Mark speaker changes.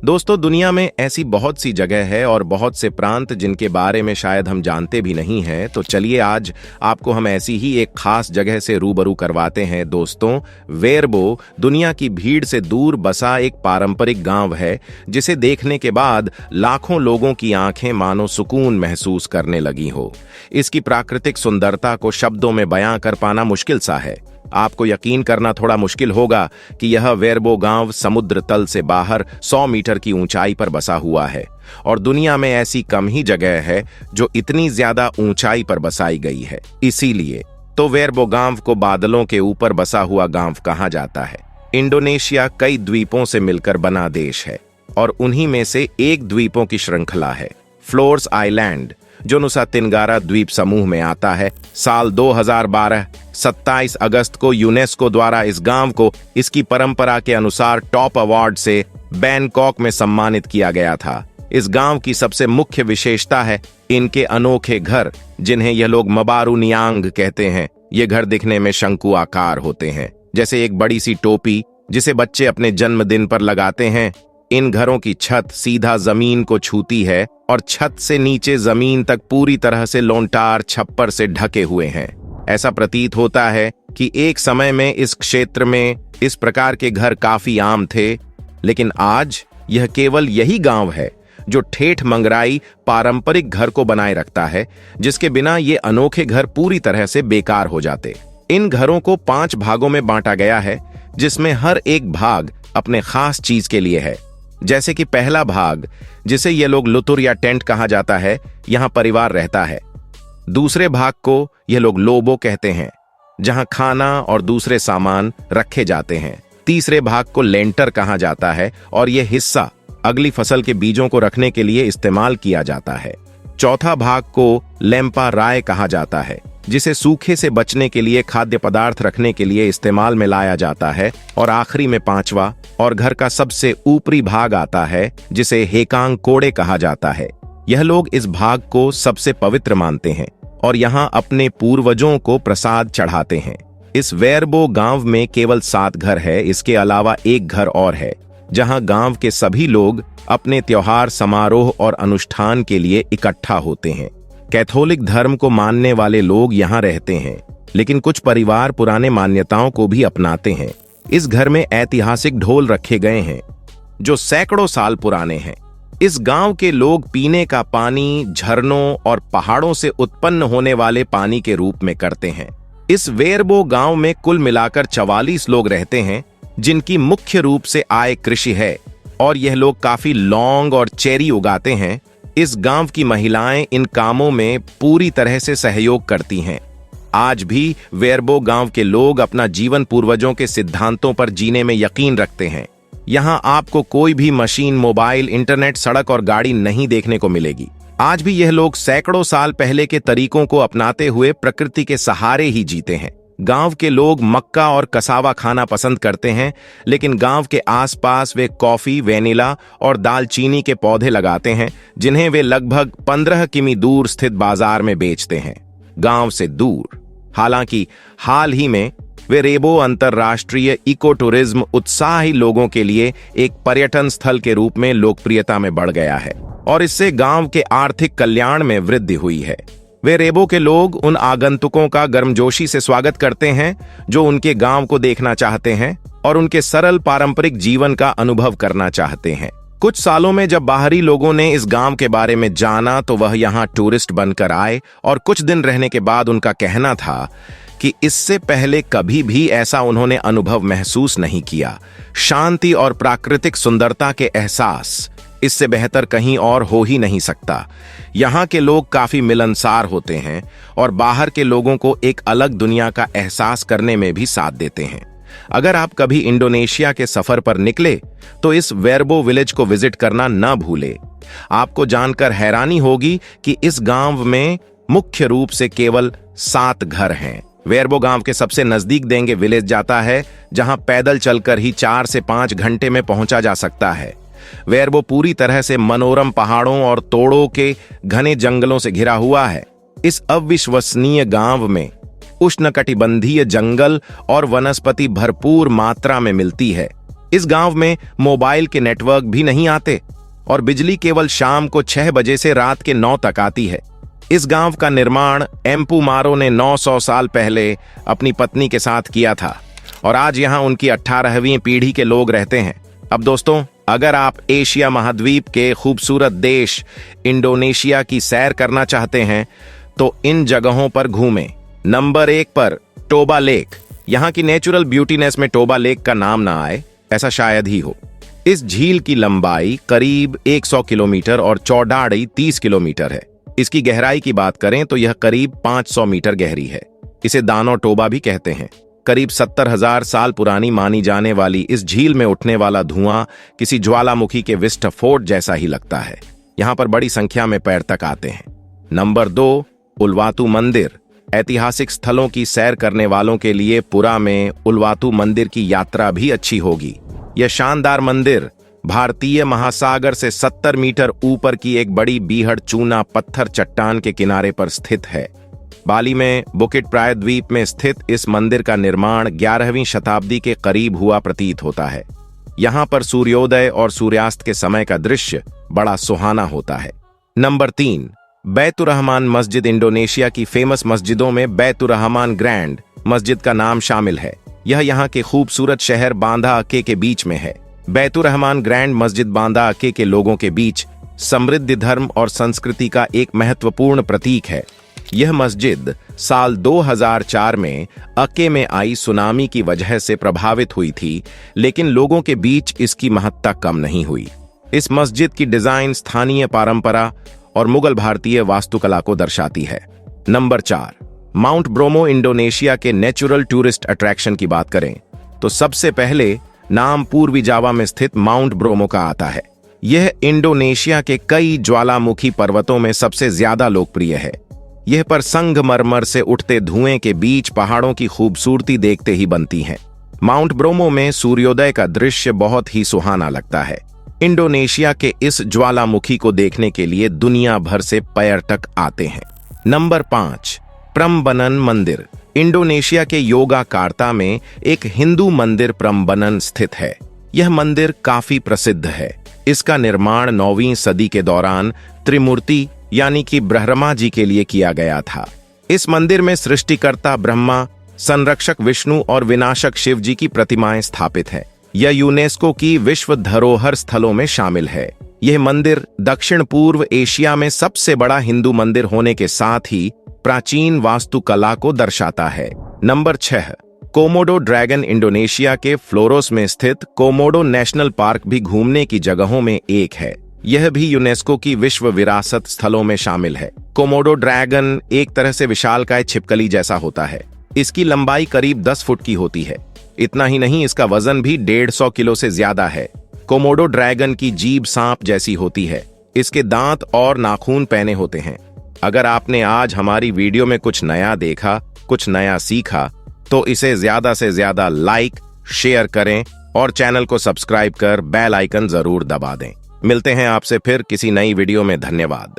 Speaker 1: दोस्तों, दुनिया में ऐसी बहुत सी जगह है और बहुत से प्रांत जिनके बारे में शायद हम जानते भी नहीं हैं। तो चलिए आज आपको हम ऐसी ही एक खास जगह से रूबरू करवाते हैं। दोस्तों, वेरबो दुनिया की भीड़ से दूर बसा एक पारंपरिक गांव है जिसे देखने के बाद लाखों लोगों की आंखें मानो सुकून महसूस करने लगी हो। इसकी प्राकृतिक सुंदरता को शब्दों में बयां कर पाना मुश्किल सा है। आपको यकीन करना थोड़ा मुश्किल होगा कि यह वेरबो गांव समुद्र तल से बाहर 100 मीटर की ऊंचाई पर बसा हुआ है और दुनिया में ऐसी कम ही जगह है जो इतनी ज्यादा ऊंचाई पर बसाई गई है। इसीलिए तो वेरबो गांव को बादलों के ऊपर बसा हुआ गांव कहा जाता है। इंडोनेशिया कई द्वीपों से मिलकर बना देश है और उन्हीं में से एक द्वीपों की श्रृंखला है फ्लोर्स आइलैंड, जो नुसा तिनगारा द्वीप समूह में आता है। साल 2012 27 अगस्त को यूनेस्को द्वारा इस गांव को इसकी परंपरा के अनुसार टॉप अवार्ड से बैंकॉक में सम्मानित किया गया था। इस गांव की सबसे मुख्य विशेषता है इनके अनोखे घर, जिन्हें यह लोग मबारू नियांग कहते हैं। ये घर दिखने में शंकु आकार होते हैं, जैसे एक बड़ी सी टोपी जिसे बच्चे अपने जन्मदिन पर लगाते हैं। इन घरों की छत सीधा जमीन को छूती है और छत से नीचे जमीन तक पूरी तरह से लोंटार छप्पर से ढके हुए हैं। ऐसा प्रतीत होता है कि एक समय में इस क्षेत्र में इस प्रकार के घर काफी आम थे, लेकिन आज यह केवल यही गांव है जो ठेठ मंगराई पारंपरिक घर को बनाए रखता है, जिसके बिना ये अनोखे घर पूरी तरह से बेकार हो जाते। इन घरों को 5 भागों में बांटा गया है, जिसमें हर एक भाग अपने खास चीज के लिए है। जैसे कि पहला भाग, जिसे ये लोग लुतुर या टेंट कहा जाता है, यहां परिवार रहता है। दूसरे भाग को ये लोग लोबो कहते हैं, जहां खाना और दूसरे सामान रखे जाते हैं। तीसरे भाग को लेंटर कहा जाता है और यह हिस्सा अगली फसल के बीजों को रखने के लिए इस्तेमाल किया जाता है। चौथा भाग को लेम्पा राय कहा जाता है, जिसे सूखे से बचने के लिए खाद्य पदार्थ रखने के लिए इस्तेमाल में लाया जाता है। और आखिरी में 5वां और घर का सबसे ऊपरी भाग आता है, जिसे हेकांग कोड़े कहा जाता है। यह लोग इस भाग को सबसे पवित्र मानते हैं और यहाँ अपने पूर्वजों को प्रसाद चढ़ाते हैं। इस वेरबो गांव में केवल 7 घर है। इसके अलावा एक घर और है, जहाँ गांव के सभी लोग अपने त्योहार, समारोह और अनुष्ठान के लिए इकट्ठा होते हैं। कैथोलिक धर्म को मानने वाले लोग यहाँ रहते हैं, लेकिन कुछ परिवार पुराने मान्यताओं को भी अपनाते हैं। इस घर में ऐतिहासिक ढोल रखे गए हैं जो सैकड़ों साल पुराने हैं। इस गांव के लोग पीने का पानी झरनों और पहाड़ों से उत्पन्न होने वाले पानी के रूप में करते हैं। इस वेरबो गांव में कुल मिलाकर 44 लोग रहते हैं, जिनकी मुख्य रूप से आय कृषि है और यह लोग काफी लौंग और चेरी उगाते हैं। इस गांव की महिलाएं इन कामों में पूरी तरह से सहयोग करती हैं। आज भी वेरबो गांव के लोग अपना जीवन पूर्वजों के सिद्धांतों पर जीने में यकीन रखते हैं। यहाँ आपको कोई भी मशीन, मोबाइल, इंटरनेट, सड़क और गाड़ी नहीं देखने को मिलेगी। आज भी यह लोग सैकड़ों साल पहले के तरीकों को अपनाते हुए प्रकृति के सहारे ही जीते हैं। गांव के लोग मक्का और कसावा खाना पसंद करते हैं, लेकिन गांव के आसपास वे कॉफी, वेनिला और दालचीनी के पौधे लगाते हैं, जिन्हें वे लगभग 15 किमी दूर स्थित बाजार में बेचते हैं। गांव से दूर, हालांकि हाल ही में वेरबो अंतरराष्ट्रीय इको टूरिज्म उत्साही लोगों के लिए एक पर्यटन स्थल के रूप में लोकप्रियता में बढ़ गया है और इससे गांव के आर्थिक कल्याण में वृद्धि हुई है। वेरबो के लोग उन आगंतुकों का गर्मजोशी से स्वागत करते हैं जो उनके गांव को देखना चाहते हैं और उनके सरल पारंपरिक जीवन का अनुभव करना चाहते हैं। कुछ सालों में जब बाहरी लोगों ने इस गांव के बारे में जाना तो वह यहाँ टूरिस्ट बनकर आए और कुछ दिन रहने के बाद उनका कहना था कि इससे पहले कभी भी ऐसा उन्होंने अनुभव महसूस नहीं किया। शांति और प्राकृतिक सुंदरता के एहसास इससे बेहतर कहीं और हो ही नहीं सकता। यहाँ के लोग काफी मिलनसार होते हैं और बाहर के लोगों को एक अलग दुनिया का एहसास करने में भी साथ देते हैं। अगर आप कभी इंडोनेशिया के सफर पर निकले तो इस वेरबो विलेज को विजिट करना न भूले। आपको जानकर हैरानी होगी कि इस गांव में मुख्य रूप से केवल 7 घर हैं। वेरबो गांव के सबसे नजदीक देंगे विलेज जाता है, जहां पैदल चलकर ही 4 से 5 घंटे में पहुंचा जा सकता है। वेरबो पूरी तरह से मनोरम पहाड़ों और तोड़ों के घने जंगलों से घिरा हुआ है। इस अविश्वसनीय गांव में उष्णकटिबंधीय जंगल और वनस्पति भरपूर मात्रा में मिलती है। इस गांव में मोबाइल के नेटवर्क भी नहीं आते और बिजली केवल शाम को 6 बजे से रात के 9 तक आती है। इस गांव का निर्माण एम्पू मारो ने 900 साल पहले अपनी पत्नी के साथ किया था और आज यहां उनकी 18वीं पीढ़ी के लोग रहते हैं। अब दोस्तों, अगर आप एशिया महाद्वीप के खूबसूरत देश इंडोनेशिया की सैर करना चाहते हैं तो इन जगहों पर घूमें। नंबर 1 पर टोबा लेक। यहाँ की नेचुरल ब्यूटीनेस में टोबा लेक का नाम ना आए ऐसा शायद ही हो। इस झील की लंबाई करीब 100 किलोमीटर और चौड़ाई 30 किलोमीटर है। इसकी गहराई की बात करें तो यह करीब 500 मीटर गहरी है। इसे दानो टोबा भी कहते हैं। करीब 70,000 साल पुरानी मानी जाने वाली इस झील में उठने वाला धुआं किसी ज्वालामुखी के विस्फोट जैसा ही लगता है। यहाँ पर बड़ी संख्या में पर्यटक आते हैं। नंबर 2, उल्वातू मंदिर। ऐतिहासिक स्थलों की सैर करने वालों के लिए पुरा में उल्वातू मंदिर की यात्रा भी अच्छी होगी। यह शानदार मंदिर भारतीय महासागर से 70 मीटर ऊपर की एक बड़ी बीहड़ चूना पत्थर चट्टान के किनारे पर स्थित है। बाली में बुकिट प्रायद्वीप में स्थित इस मंदिर का निर्माण 11वीं शताब्दी के करीब हुआ प्रतीत होता है। यहाँ पर सूर्योदय और सूर्यास्त के समय का दृश्य बड़ा सुहाना होता है। नंबर 3, बैतुर्रहमान मस्जिद। इंडोनेशिया की फेमस मस्जिदों में बैतुर्रहमान ग्रैंड मस्जिद का नाम शामिल है। यह यहाँ के खूबसूरत शहर बांदा अके के बीच में है। बैतुर्रहमान ग्रैंड मस्जिद बांदा अके के लोगों के बीच समृद्ध धर्म और संस्कृति का एक महत्वपूर्ण प्रतीक है। यह मस्जिद साल 2004 में अके में आई सुनामी की वजह से प्रभावित हुई थी, लेकिन लोगों के बीच इसकी महत्ता कम नहीं हुई। इस मस्जिद की डिजाइन स्थानीय परंपरा और मुगल भारतीय वास्तुकला को दर्शाती है। Number 4, mount bromo. इंडोनेशिया के नेचुरल टूरिस्ट अट्रैक्शन की बात करें तो सबसे पहले नाम पूर्वी जावा में स्थित माउंट ब्रोमो का आता है। यह इंडोनेशिया के कई ज्वालामुखी पर्वतों में सबसे ज्यादा लोकप्रिय है। यह पर संगमरमर से उठते धुएं के बीच पहाड़ों की खूबसूरती देखते ही बनती है। माउंट ब्रोमो में सूर्योदय का दृश्य बहुत ही सुहाना लगता है। इंडोनेशिया के इस ज्वालामुखी को देखने के लिए दुनिया भर से पर्यटक आते हैं। नंबर 5, प्रम्बनन मंदिर। इंडोनेशिया के योगाकार्ता में एक हिंदू मंदिर प्रम्बनन स्थित है। यह मंदिर काफी प्रसिद्ध है। इसका निर्माण 9वीं सदी के दौरान त्रिमूर्ति यानी कि ब्रह्मा जी के लिए किया गया था। इस मंदिर में सृष्टिकर्ता ब्रह्मा, संरक्षक विष्णु और विनाशक शिव जी की प्रतिमाएं स्थापित है। यह यूनेस्को की विश्व धरोहर स्थलों में शामिल है। यह मंदिर दक्षिण पूर्व एशिया में सबसे बड़ा हिंदू मंदिर होने के साथ ही प्राचीन वास्तुकला को दर्शाता है। Number 6, Komodo dragon. इंडोनेशिया के फ्लोरोस में स्थित कोमोडो नेशनल पार्क भी घूमने की जगहों में एक है। यह भी यूनेस्को की विश्व विरासत स्थलों में शामिल है। कोमोडो ड्रैगन एक तरह से विशालकाय छिपकली जैसा होता है। इसकी लंबाई करीब 10 फुट की होती है। इतना ही नहीं, इसका वजन भी 150 किलो से ज्यादा है। कोमोडो ड्रैगन की जीभ सांप जैसी होती है। इसके दांत और नाखून पैने होते हैं। अगर आपने आज हमारी वीडियो में कुछ नया देखा, कुछ नया सीखा, तो इसे ज्यादा से ज्यादा लाइक, शेयर करें और चैनल को सब्सक्राइब कर बेल आइकन जरूर दबा दें। मिलते हैं आपसे फिर किसी नई वीडियो में। धन्यवाद।